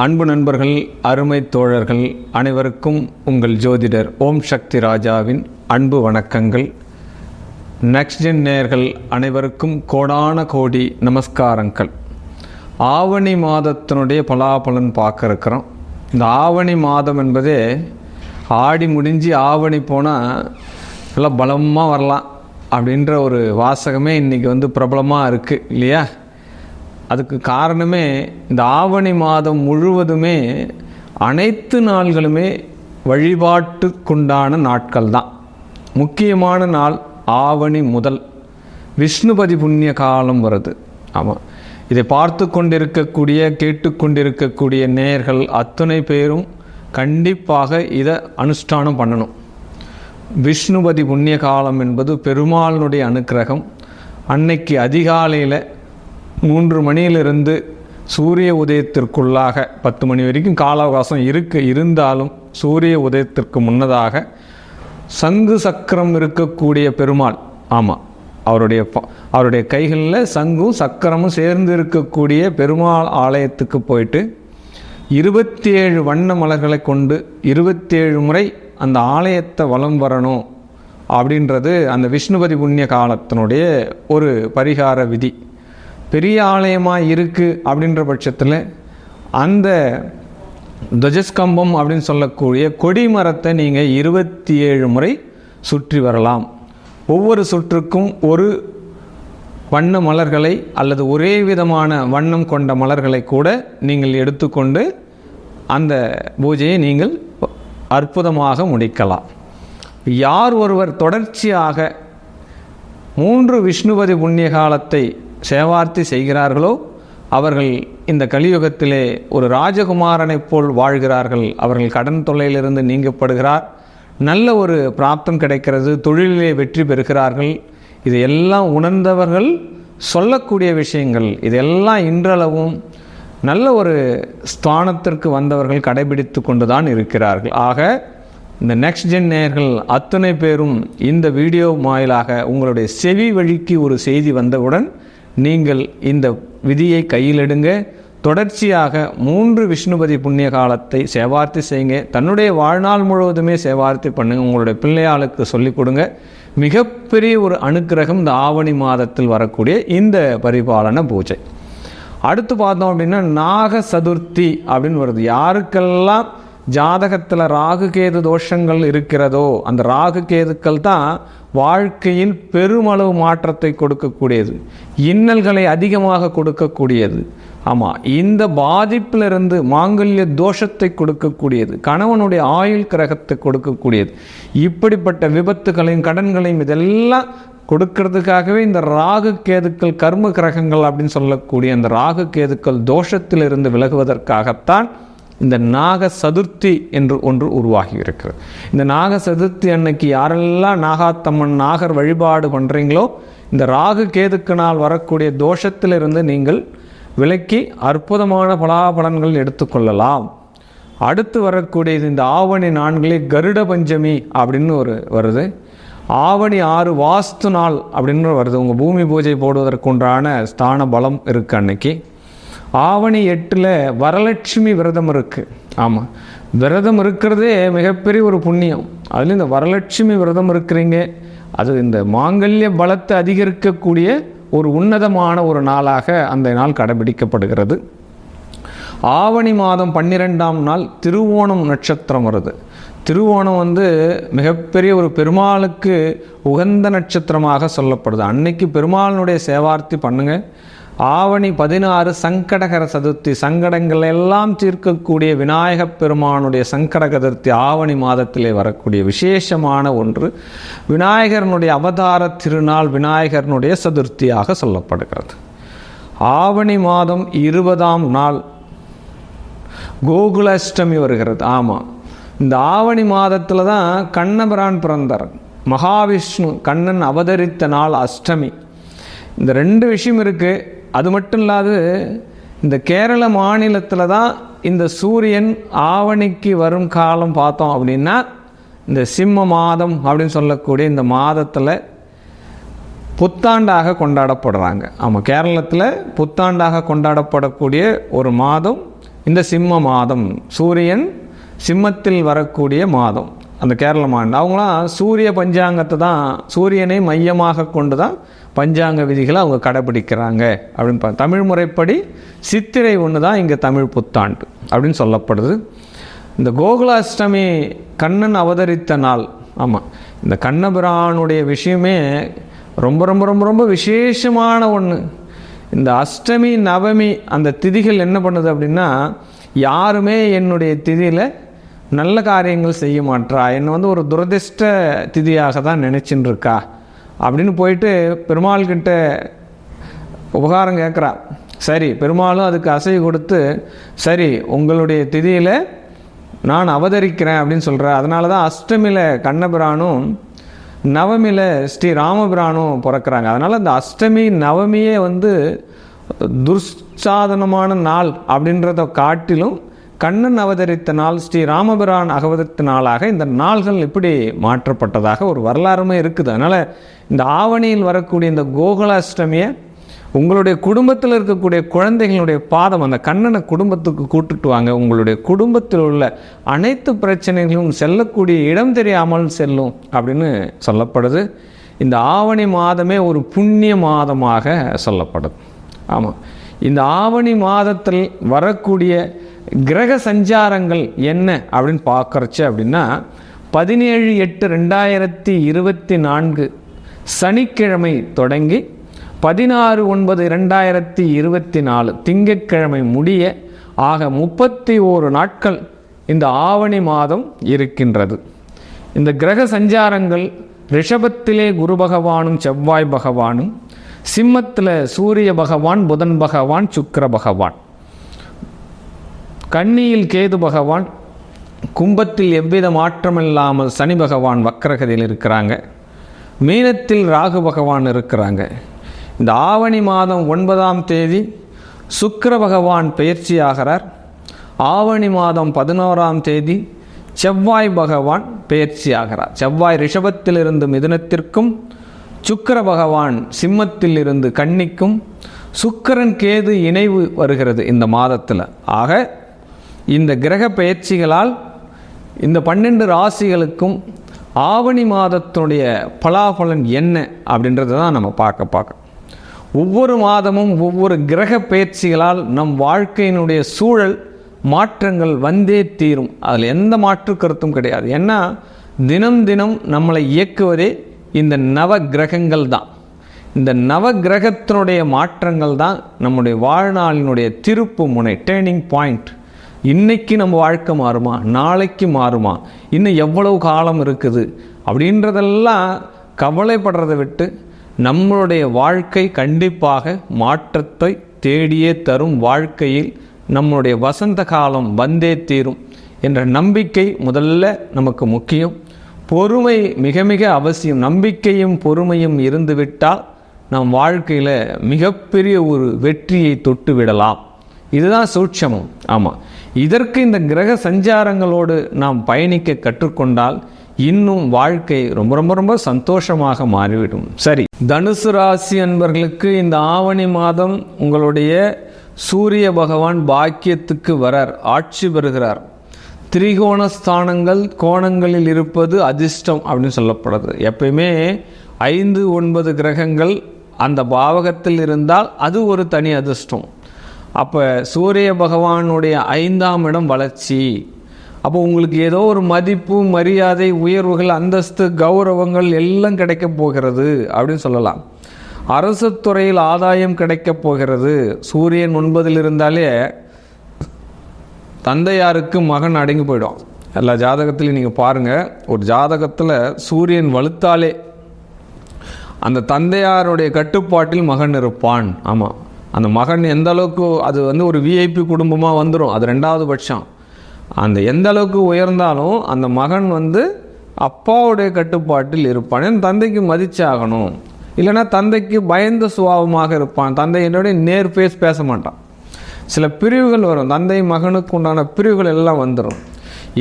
அன்பு நண்பர்கள், அருமை தோழர்கள் அனைவருக்கும் உங்கள் ஜோதிடர் ஓம் சக்தி ராஜாவின் அன்பு வணக்கங்கள். நெக்ஸ்ட் ஜென் நேயர்கள் அனைவருக்கும் கோடான கோடி நமஸ்காரங்கள். ஆவணி மாதத்தினுடைய பலாபலன் பார்க்க இருக்கிறோம். இந்த ஆவணி மாதம் என்பதே ஆடி முடிஞ்சு ஆவணி போனால் நல்லா பலமாக வரலாம் அப்படின்ற ஒரு வாசகமே இன்றைக்கி பிரபலமாக இருக்குது இல்லையா? அதுக்கு காரணமே இந்த ஆவணி மாதம் முழுவதுமே அனைத்து நாள்களுமே வழிபாட்டுக்குண்டான நாட்கள் தான். முக்கியமான நாள் ஆவணி முதல் விஷ்ணுபதி புண்ணிய காலம் வருது. ஆமாம், இதை பார்த்து கொண்டிருக்கக்கூடிய கேட்டுக்கொண்டிருக்கக்கூடிய நேயர்கள் அத்தனை பேரும் கண்டிப்பாக இதை அனுஷ்டானம் பண்ணணும். விஷ்ணுபதி புண்ணிய காலம் என்பது பெருமாளினுடைய அனுக்கிரகம். அன்னைக்கு அதிகாலையில் 3 மணியிலிருந்து சூரிய உதயத்திற்குள்ளாக 10 மணி வரைக்கும் கால அவகாசம் இருந்தாலும் சூரிய உதயத்திற்கு முன்னதாக சங்கு சக்கரம் இருக்கக்கூடிய பெருமாள், ஆமாம், அவருடைய கைகளில் சங்கும் சக்கரமும் சேர்ந்து இருக்கக்கூடிய பெருமாள் ஆலயத்துக்கு போயிட்டு 27 வண்ண மலர்களை கொண்டு 27 முறை அந்த ஆலயத்தை வலம் வரணும் அப்படின்றது அந்த விஷ்ணுபதி புண்ணிய காலத்தினுடைய ஒரு பரிகார விதி. பெரிய ஆலயமாக இருக்குது அப்படின்ற பட்சத்தில் அந்த துவஜஸ்கம்பம் அப்படின்னு சொல்லக்கூடிய கொடிமரத்தை நீங்கள் 27 முறை சுற்றி வரலாம். ஒவ்வொரு சுற்றுக்கும் ஒரு வண்ண மலர்களை அல்லது ஒரே விதமான வண்ணம் கொண்ட மலர்களை கூட நீங்கள் எடுத்துக்கொண்டு அந்த பூஜையை நீங்கள் அற்புதமாக முடிக்கலாம். யார் ஒருவர் தொடர்ச்சியாக 3 விஷ்ணுபதி புண்ணிய காலத்தை சேவார்த்தி செய்கிறார்களோ அவர்கள் இந்த கலியுகத்திலே ஒரு ராஜகுமாரனைப் போல் வாழ்கிறார்கள். அவர்கள் கடன் தொல்லையிலிருந்து நீங்கப்படுகிறார், நல்ல ஒரு பிராப்தம் கிடைக்கிறது, தொழிலிலே வெற்றி பெறுகிறார்கள். இதையெல்லாம் உணர்ந்தவர்கள் சொல்லக்கூடிய விஷயங்கள். இதெல்லாம் இன்றளவும் நல்ல ஒரு ஸ்தானத்திற்கு வந்தவர்கள் கடைபிடித்து கொண்டு தான் இருக்கிறார்கள். ஆக இந்த நெக்ஸ்ட் ஜென் நேயர்கள் அத்தனை பேரும் இந்த வீடியோ வாயிலாக உங்களுடைய செவி வழிக்கு ஒரு செய்தி வந்தவுடன் நீங்கள் இந்த விதியை கையில் எடுங்க. தொடர்ச்சியாக 3 விஷ்ணுபதி புண்ணிய காலத்தை சேவார்த்தி செய்யுங்க. தன்னுடைய வாழ்நாள் முழுவதுமே சேவார்த்தி பண்ணுங்க. உங்களுடைய பிள்ளையாளுக்கு சொல்லிக் கொடுங்க. மிகப்பெரிய ஒரு அனுக்கிரகம் இந்த ஆவணி மாதத்தில் வரக்கூடிய இந்த பரிபாலன பூஜை. அடுத்து பார்த்தோம் அப்படின்னா நாக சதுர்த்தி அப்படின்னு வருது. யாருக்கெல்லாம் ஜாதகத்தில் ராகு கேது தோஷங்கள் இருக்கிறதோ அந்த ராகு கேதுக்கள் தான் வாழ்க்கையில் பெருமளவு மாற்றத்தை கொடுக்கக்கூடியது, இன்னல்களை அதிகமாக கொடுக்கக்கூடியது. ஆமாம், இந்த பாதிப்பிலிருந்து மாங்கல்ய தோஷத்தை கொடுக்கக்கூடியது, கணவனுடைய ஆயுள் கிரகத்தை கொடுக்கக்கூடியது. இப்படிப்பட்ட விபத்துகளையும் கடன்களையும் இதெல்லாம் கொடுக்கறதுக்காகவே இந்த ராகு கேதுக்கள் கர்ம கிரகங்கள் அப்படின்னு சொல்லக்கூடிய அந்த ராகு கேதுக்கள் தோஷத்திலிருந்து விலகுவதற்காகத்தான் இந்த நாக சதுர்த்தி என்று ஒன்று உருவாகி இருக்கிறது. இந்த நாக சதுர்த்தி அன்னைக்கு யாரெல்லாம் நாகாத்தம்மன் நாகர் வழிபாடு பண்ணுறீங்களோ இந்த ராகு கேதுக்கினால் வரக்கூடிய தோஷத்திலிருந்து நீங்கள் விலக்கி அற்புதமான பலாபலன்கள் எடுத்துக்கொள்ளலாம். அடுத்து வரக்கூடியது இந்த ஆவணி 4 கருட பஞ்சமி அப்படின்னு ஒரு வருது. ஆவணி 6 வாஸ்து நாள் அப்படின்னு வருது. உங்கள் பூமி பூஜை போடுவதற்குண்டான ஸ்தான பலம் இருக்குது அன்னைக்கு. ஆவணி 8 வரலட்சுமி விரதம் இருக்குது. ஆமாம், விரதம் இருக்கிறதே மிகப்பெரிய ஒரு புண்ணியம். அதில் இந்த வரலட்சுமி விரதம் இருக்கிறீங்க, அது இந்த மாங்கல்ய பலத்தை அதிகரிக்கக்கூடிய ஒரு உன்னதமான ஒரு நாளாக அந்த நாள் கடைபிடிக்கப்படுகிறது. ஆவணி மாதம் 12ஆம் நாள் திருவோணம் நட்சத்திரம் வருது. திருவோணம் மிகப்பெரிய ஒரு பெருமாளுக்கு உகந்த நட்சத்திரமாக சொல்லப்படுது. அன்னைக்கு பெருமாளினுடைய சேவார்த்தி பண்ணுங்க. ஆவணி 16 சங்கடகர சதுர்த்தி, சங்கடங்கள் எல்லாம் தீர்க்கக்கூடிய விநாயகப் பெருமானுடைய சங்கடகர சதுர்த்தி ஆவணி மாதத்திலே வரக்கூடிய விசேஷமான ஒன்று. விநாயகரனுடைய அவதார திருநாள் விநாயகரனுடைய சதுர்த்தியாக சொல்லப்படுகிறது. ஆவணி மாதம் 20ஆம் நாள் கோகுலாஷ்டமி வருகிறது. ஆமாம், இந்த ஆவணி மாதத்தில் தான் கண்ணபிரான் பிறந்தார். மகாவிஷ்ணு கண்ணன் அவதரித்த நாள் அஷ்டமி. இந்த 2 விஷயம் இருக்குது. அது மட்டும் இல்லாது இந்த கேரள மாநிலத்தில் தான் இந்த சூரியன் ஆவணிக்கு வரும் காலம் பார்த்தோம் அப்படின்னா இந்த சிம்ம மாதம் அப்படின்னு சொல்லக்கூடிய இந்த மாதத்தில் புத்தாண்டாக கொண்டாடப்படுறாங்க. ஆமாம், கேரளத்தில் புத்தாண்டாக கொண்டாடப்படக்கூடிய ஒரு மாதம் இந்த சிம்ம மாதம், சூரியன் சிம்மத்தில் வரக்கூடிய மாதம், அந்த கேரள மாநிலம். அவங்களாம் சூரிய பஞ்சாங்கத்தை தான், சூரியனை மையமாக கொண்டு தான் பஞ்சாங்க விதிகளை அவங்க கடைபிடிக்கிறாங்க அப்படின்னு. தமிழ் முறைப்படி சித்திரை 1 தான் இங்கே தமிழ் புத்தாண்டு அப்படின்னு சொல்லப்படுது. இந்த கோகுலாஷ்டமி கண்ணன் அவதரித்த நாள். ஆமாம், இந்த கண்ணபிரானுடைய விஷயமே ரொம்ப ரொம்ப ரொம்ப ரொம்ப விசேஷமான ஒன்று. இந்த அஷ்டமி நவமி அந்த திதிகள் என்ன பண்ணுது அப்படின்னா, யாருமே என்னுடைய திதியில் நல்ல காரியங்கள் செய்ய மாட்டா, என்னை ஒரு துரதிர்ஷ்ட திதியாக தான் நினச்சின்னு இருக்கா அப்படின்னு போயிட்டு பெருமாள்கிட்ட உபகாரம் கேட்குறா. சரி, பெருமாளும் அதுக்கு அசை கொடுத்து, சரி உங்களுடைய திதியில் நான் அவதரிக்கிறேன் அப்படின்னு சொல்கிறேன். அதனால தான் அஷ்டமியில் கண்ணபிரானும் நவமியில் ஸ்ரீ ராமபிரானும் பிறக்கிறாங்க. அதனால் அந்த அஷ்டமி நவமியே துர்சாதனமான நாள் அப்படின்றத காட்டிலும் கண்ணன் அவதரித்த நாள், ஸ்ரீ ராமபிரான் அவதரித்த நாளாக இந்த நாள்கள் இப்படி மாற்றப்பட்டதாக ஒரு வரலாறுமே இருக்குது. அதனால் இந்த ஆவணியில் வரக்கூடிய இந்த கோகுலாஷ்டமியை உங்களுடைய குடும்பத்தில் இருக்கக்கூடிய குழந்தைகளுடைய பாதம், அந்த கண்ணனை குடும்பத்துக்கு கூட்டுட்டு வாங்க. உங்களுடைய குடும்பத்தில் உள்ள அனைத்து பிரச்சனைகளும் செல்லக்கூடிய இடம் தெரியாமல் செல்லும் அப்படின்னு சொல்லப்படுது. இந்த ஆவணி மாதமே ஒரு புண்ணிய மாதமாக சொல்லப்படுது. ஆமாம், இந்த ஆவணி மாதத்தில் வரக்கூடிய கிரக சஞ்சாரங்கள் என்ன அப்படின்னு பார்க்குறச்சு அப்படின்னா, 17/8/2024 சனிக்கிழமை தொடங்கி 16/9/2024 திங்கட்கிழமை முடிய ஆக 31 நாட்கள் இந்த ஆவணி மாதம் இருக்கின்றது. இந்த கிரக சஞ்சாரங்கள் ரிஷபத்திலே குரு பகவானும் செவ்வாய் பகவானும், சிம்மத்தில் சூரிய பகவான், புதன் பகவான், சுக்கிர பகவான், கன்னியில் கேது பகவான், கும்பத்தில் எவ்வித மாற்றமில்லாமல் சனி பகவான் வக்ரகதியில் இருக்கிறாங்க, மீனத்தில் ராகு பகவான் இருக்கிறாங்க. இந்த ஆவணி மாதம் 9ஆம் தேதி சுக்கிர பகவான் பெயர்ச்சியாகிறார். ஆவணி மாதம் 11ஆம் தேதி செவ்வாய் பகவான் பெயர்ச்சியாகிறார். செவ்வாய் ரிஷபத்திலிருந்து மிதுனத்திற்கும், சுக்கிர பகவான் சிம்மத்தில் இருந்து கன்னிக்கும், சுக்கிரன் கேது இணைவு வருகிறது இந்த மாதத்தில். ஆக இந்த கிரக பெயர்ச்சிகளால் இந்த 12 ராசிகளுக்கும் ஆவணி மாதத்தினுடைய பலாபலன் என்ன அப்படின்றத தான் நம்ம பார்க்க ஒவ்வொரு மாதமும் ஒவ்வொரு கிரக பெயர்ச்சிகளால் நம் வாழ்க்கையினுடைய சூழல் மாற்றங்கள் வந்தே தீரும். அதில் எந்த மாற்று கருத்தும் கிடையாது. ஏன்னா தினம் தினம் நம்மளை இயக்குவதே இந்த நவ கிரகங்கள் தான். இந்த நவ கிரகத்தினுடைய மாற்றங்கள் தான் நம்முடைய வாழ்நாளினுடைய திருப்பு முனை, டேர்னிங் பாயிண்ட். இன்னைக்கு நம்ம வாழ்க்கை மாறுமா, நாளைக்கு மாறுமா, இன்னும் எவ்வளவு காலம் இருக்குது அப்படின்றதெல்லாம் கவலைப்படுறதை விட்டு நம்மளுடைய வாழ்க்கை கண்டிப்பாக மாற்றத்தை தேடியே தரும். வாழ்க்கையில் நம்மளுடைய வசந்த காலம் வந்தே தீரும் என்ற நம்பிக்கை முதல்ல நமக்கு முக்கியம். பொறுமை மிக மிக அவசியம். நம்பிக்கையும் பொறுமையும் இருந்துவிட்டால் நம் வாழ்க்கையில் மிகப்பெரிய ஒரு வெற்றியை தொட்டு விடலாம். இதுதான் சூட்சமம். ஆமாம், இதற்கு இந்த கிரக சஞ்சாரங்களோடு நாம் பயணிக்க கற்றுக்கொண்டால் இன்னும் வாழ்க்கை ரொம்ப ரொம்ப ரொம்ப சந்தோஷமாக மாறிவிடும். சரி, தனுசு ராசி அன்பர்களுக்கு இந்த ஆவணி மாதம் உங்களுடைய சூரிய பகவான் பாக்கியத்துக்கு வரார், ஆட்சி பெறுகிறார். திரிகோண ஸ்தானங்கள் கோணங்களில் இருப்பது அதிர்ஷ்டம் அப்படின்னு சொல்லப்படுது. எப்பயுமே 5, 9 கிரகங்கள் அந்த பாவகத்தில் இருந்தால் அது ஒரு தனி அதிர்ஷ்டம். அப்போ சூரிய பகவானுடைய 5ஆம் இடம் வளர்ச்சி. அப்போ உங்களுக்கு ஏதோ ஒரு மதிப்பு, மரியாதை, உயர்வுகள், அந்தஸ்து, கௌரவங்கள் எல்லாம் கிடைக்க போகிறது அப்படின்னு சொல்லலாம். அரசு துறையில் ஆதாயம் கிடைக்க போகிறது. சூரியன் 9 இருந்தாலே தந்தையாருக்கு மகன் அடங்கி போயிடும். எல்லா ஜாதகத்திலையும் நீங்கள் பாருங்கள், ஒரு ஜாதகத்தில் சூரியன் வலுத்தாலே அந்த தந்தையாருடைய கட்டுப்பாட்டில் மகன் இருப்பான். ஆமாம், அந்த மகன் எந்த அளவுக்கு அது ஒரு விஐபி குடும்பமாக வந்துடும், அது 2வது பட்சம். அந்த எந்த அளவுக்கு உயர்ந்தாலும் அந்த மகன் அப்பாவுடைய கட்டுப்பாட்டில் இருப்பான். ஏன்னா தந்தைக்கு மதிச்சாகணும். இல்லைன்னா தந்தைக்கு பயந்த சுபாவமாக இருப்பான். தந்தை என்னுடைய நேர் பேச மாட்டான். சில பிரிவுகள் வரும், தந்தை மகனுக்கு உண்டான பிரிவுகள் எல்லாம் வந்துடும்.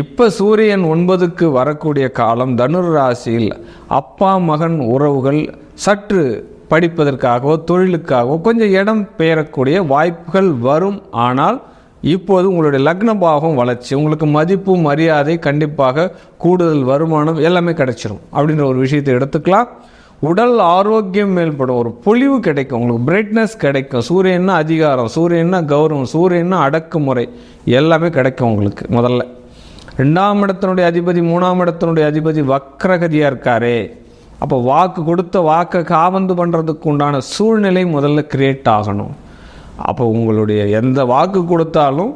இப்போ சூரியன் 9க்கு வரக்கூடிய காலம் தனுர் ராசியில் அப்பா மகன் உறவுகள் சற்று படிப்பதற்காகவோ தொழிலுக்காகவோ கொஞ்சம் இடம் பெயரக்கூடிய வாய்ப்புகள் வரும். ஆனால் இப்போது உங்களுடைய லக்ன பாவம் வளர்ச்சி, உங்களுக்கு மதிப்பு மரியாதை, கண்டிப்பாக கூடுதல் வருமானம் எல்லாமே கிடைச்சிரும் அப்படின்ற ஒரு விஷயத்தை எடுத்துக்கலாம். உடல் ஆரோக்கியம் மேல்படும், ஒரு பொலிவு கிடைக்கும், உங்களுக்கு பிரைட்னஸ் கிடைக்கும். சூரியன்னா அதிகாரம், சூரியன்னா கௌரவம், சூரியன்னா அடக்குமுறை எல்லாமே கிடைக்கும் உங்களுக்கு. முதல்ல 2ஆம் இடத்தினுடைய அதிபதி 3ஆம் இடத்தினுடைய அதிபதி வக்ரகதியாக இருக்காரே, அப்போ வாக்கு கொடுத்த வாக்கை காபந்து பண்ணுறதுக்கு உண்டான சூழ்நிலை முதல்ல கிரியேட் ஆகணும். அப்போ உங்களுடைய எந்த வாக்கு கொடுத்தாலும்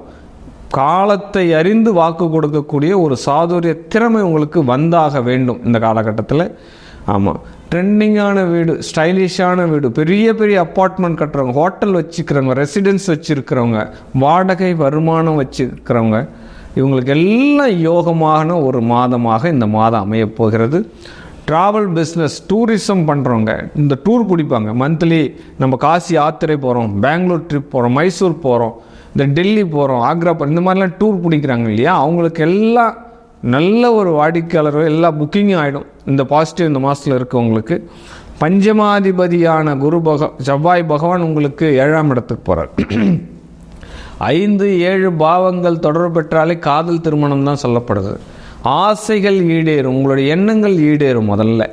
காலத்தை அறிந்து வாக்கு கொடுக்கக்கூடிய ஒரு சாதுரிய திறமை உங்களுக்கு வந்தாக வேண்டும் இந்த காலகட்டத்தில். ஆமாம், ட்ரெண்டிங்கான வீடு, ஸ்டைலிஷான வீடு, பெரிய பெரிய அப்பார்ட்மெண்ட் கட்டுறவங்க, ஹோட்டல் வச்சுக்கிறவங்க, ரெசிடென்ஸ் வச்சுருக்கிறவங்க, வாடகை வருமானம் வச்சுருக்கிறவங்க, இவங்களுக்கு எல்லாம் யோகமான ஒரு மாதமாக இந்த மாதம் அமையப்போகிறது. ட்ராவல் பிஸ்னஸ், டூரிசம் பண்ணுறவங்க, இந்த டூர் பிடிப்பாங்க, மந்த்லி நம்ம காசி யாத்திரை போகிறோம், பெங்களூர் ட்ரிப் போகிறோம், மைசூர் போகிறோம், இந்த டெல்லி போகிறோம், ஆக்ரா போகிறோம், இந்த மாதிரிலாம் டூர் பிடிக்கிறாங்க இல்லையா, அவங்களுக்கு எல்லாம் நல்ல ஒரு வாடிக்கையாளர்கள் எல்லா புக்கிங்கும் ஆகிடும். இந்த பாசிட்டிவ் இந்த மாதத்தில் இருக்கவங்களுக்கு. பஞ்சமாதிபதியான செவ்வாய் பகவான் உங்களுக்கு 7ஆம் இடத்துக்கு போகிறார். 5, 7 பாவங்கள் தொடர்பு பெற்றாலே காதல் திருமணம் தான் சொல்லப்படுது. ஆசைகள் ஈடேறும், உங்களுடைய எண்ணங்கள் ஈடேறும் முதல்ல.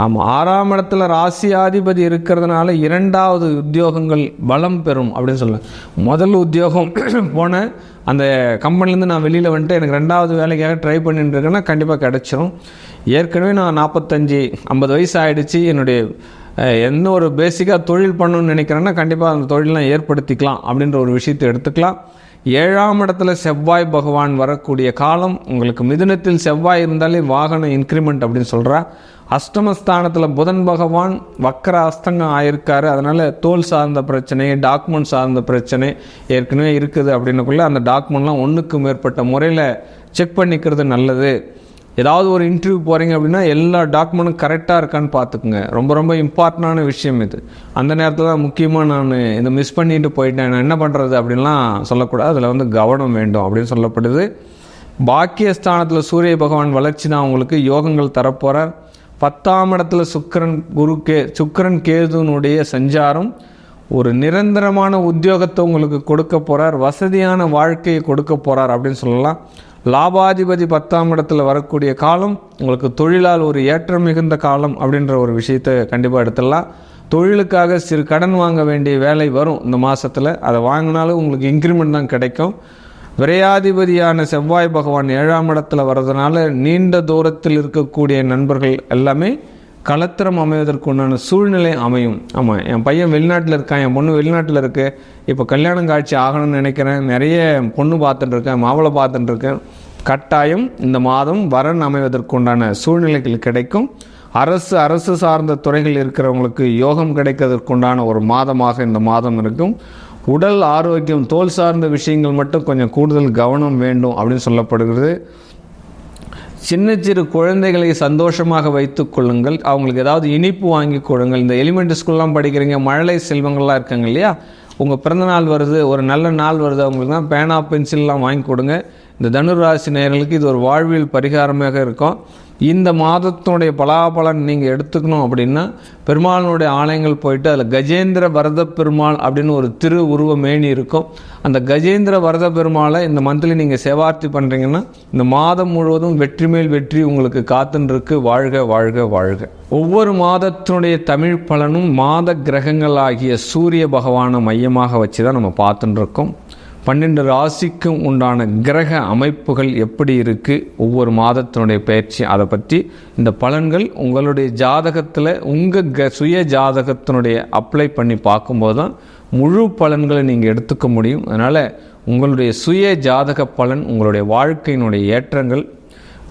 ஆமாம், 6ஆம் இடத்துல ராசியாதிபதி இருக்கிறதுனால 2வது உத்தியோகங்கள் பலம் பெறும் அப்படின்னு சொல்லுவேன். முதல் உத்தியோகம் போன அந்த கம்பெனிலேருந்து நான் வெளியில் வந்துட்டு எனக்கு 2வது வேலைக்காக ட்ரை பண்ணிட்டு இருக்கேன்னா கண்டிப்பாக கிடச்சிரும். ஏற்கனவே நான் 45-50 வயசு ஆகிடுச்சு, என்னுடைய எந்த ஒரு பேசிக்காக தொழில் பண்ணணும்னு நினைக்கிறேன்னா கண்டிப்பாக அந்த தொழிலாம் ஏற்படுத்திக்கலாம் அப்படின்ற ஒரு விஷயத்தை எடுத்துக்கலாம். 7ஆம் இடத்துல செவ்வாய் பகவான் வரக்கூடிய காலம் உங்களுக்கு. மிதுனத்தில் செவ்வாய் இருந்தாலே வாகன இன்க்ரிமெண்ட் அப்படின்னு சொல்கிறா. அஷ்டமஸ்தானத்தில் புதன் பகவான் வக்கர அஸ்தங்கம் ஆயிருக்காரு. அதனால் தோல் சார்ந்த பிரச்சனை, டாக்குமெண்ட் சார்ந்த பிரச்சனை ஏற்கனவே இருக்குது அப்படின்னுக்குள்ளே அந்த டாக்குமெண்ட்லாம் 1க்கு மேற்பட்ட முறையில் செக் பண்ணிக்கிறது நல்லது. ஏதாவது ஒரு இன்டர்வியூ போகிறீங்க அப்படின்னா எல்லா டாக்குமெண்ட்டும் கரெக்டாக இருக்கான்னு பார்த்துக்குங்க. ரொம்ப ரொம்ப இம்பார்ட்டண்டான விஷயம் இது. அந்த நேரத்தில் தான் முக்கியமாக நான் இதை மிஸ் பண்ணிட்டு போயிட்டேன், நான் என்ன பண்ணுறது அப்படின்லாம் சொல்லக்கூடாது. அதில் கவனம் வேண்டும் அப்படின்னு சொல்லப்படுது. பாக்கியஸ்தானத்தில் சூரிய பகவான் வளர்ச்சி தான் உங்களுக்கு யோகங்கள் தரப்போகிறார். 10ஆம் இடத்துல சுக்கிரன் கேதுனுடைய சஞ்சாரம் ஒரு நிரந்தரமான உத்தியோகத்தை உங்களுக்கு கொடுக்க போகிறார், வசதியான வாழ்க்கையை கொடுக்க போகிறார் அப்படின்னு சொல்லலாம். லாபாதிபதி 10ஆம் இடத்துல வரக்கூடிய காலம் உங்களுக்கு தொழிலால் ஒரு ஏற்றம் மிகுந்த காலம் அப்படின்ற ஒரு விஷயத்தை கண்டிப்பாக எடுத்துடலாம். தொழிலுக்காக சிறு கடன் வாங்க வேண்டிய வேலை வரும் இந்த மாதத்தில். அதை வாங்கினாலும் உங்களுக்கு இன்க்ரிமெண்ட் தான் கிடைக்கும். விரையாதிபதியான செவ்வாய் பகவான் 7ஆம் இடத்துல வர்றதுனால நீண்ட தூரத்தில் இருக்கக்கூடிய நண்பர்கள் எல்லாமே கலத்திரம் அமைவதற்கு உண்டான சூழ்நிலை அமையும். ஆமாம், என் பையன் வெளிநாட்டில் இருக்கான், என் பொண்ணு வெளிநாட்டில் இருக்குது, இப்போ கல்யாணம் காட்சி ஆகணும்னு நினைக்கிறேன், நிறைய பொண்ணு பார்த்துட்டு இருக்கேன், மாப்பிள்ளை பார்த்துட்டு இருக்கேன், கட்டாயம் இந்த மாதம் வரன் அமைவதற்கு உண்டான சூழ்நிலைகள் கிடைக்கும். அரசு சார்ந்த துறைகள் இருக்கிறவங்களுக்கு யோகம் கிடைக்கிறதுக்குண்டான ஒரு மாதமாக இந்த மாதம் இருக்கும். உடல் ஆரோக்கியம், தோல் சார்ந்த விஷயங்கள் மட்டும் கொஞ்சம் கூடுதல் கவனம் வேண்டும் அப்படின்னு சொல்லப்படுகிறது. சின்ன சிறு குழந்தைகளை சந்தோஷமாக வைத்துக் கொள்ளுங்கள். அவங்களுக்கு ஏதாவது இனிப்பு வாங்கி கொடுங்கள். இந்த எலிமெண்ட்ரி ஸ்கூல்லாம் படிக்கிறீங்க, மழலை செல்வங்கள்லாம் இருக்காங்க இல்லையா, உங்கள் பிறந்தநாள் வருது, ஒரு நல்ல நாள் வருது, அவங்களுக்கு தான் பேனா பென்சில்லாம் வாங்கி கொடுங்க. இந்த தனுராசி நேயர்களுக்கு இது ஒரு வாழ்வியல் பரிகாரமாக இருக்கும். இந்த மாதத்தினுடைய பலாபலன் நீங்கள் எடுத்துக்கணும் அப்படின்னா பெருமாளுடைய ஆலயங்கள் போயிட்டு அதில் கஜேந்திர வரத பெருமாள் அப்படின்னு ஒரு திரு உருவ மேனி இருக்கும். அந்த கஜேந்திர வரத பெருமாளை இந்த மந்த்லி நீங்கள் சேவார்த்தி பண்ணுறீங்கன்னா இந்த மாதம் முழுவதும் வெற்றி மேல் வெற்றி உங்களுக்கு காத்துருக்கு. வாழ்க வாழ்க வாழ்க. ஒவ்வொரு மாதத்தினுடைய தமிழ் பலனும் மாத கிரகங்கள் ஆகிய சூரிய பகவானை மையமாக வச்சு தான் நம்ம பார்த்துட்டு இருக்கோம். 12 ராசிக்கும் உண்டான கிரக அமைப்புகள் எப்படி இருக்குது, ஒவ்வொரு மாதத்தினுடைய பயிற்சி, அதை பற்றி இந்த பலன்கள் உங்களுடைய ஜாதகத்தில் உங்கள் சுய ஜாதகத்தினுடைய அப்ளை பண்ணி பார்க்கும்போது தான் முழு பலன்களை நீங்கள் எடுத்துக்க முடியும். அதனால் உங்களுடைய சுய ஜாதக பலன், உங்களுடைய வாழ்க்கையினுடைய ஏற்றங்கள்,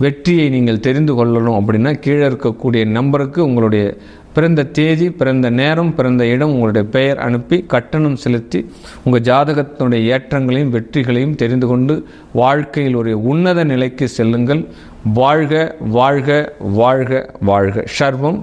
வெற்றியை நீங்கள் தெரிந்து கொள்ளணும் அப்படின்னா கீழே இருக்கக்கூடிய நம்பருக்கு உங்களுடைய பிறந்த தேதி, பிறந்த நேரம், பிறந்த இடம், உங்களுடைய பெயர் அனுப்பி கட்டணம் செலுத்தி உங்கள் ஜாதகத்தினுடைய ஏற்றங்களையும் வெற்றிகளையும் தெரிந்து கொண்டு வாழ்க்கையில் ஒரு உன்னத நிலைக்கு செல்லுங்கள். வாழ்க வாழ்க வாழ்க வாழ்க. சர்வம்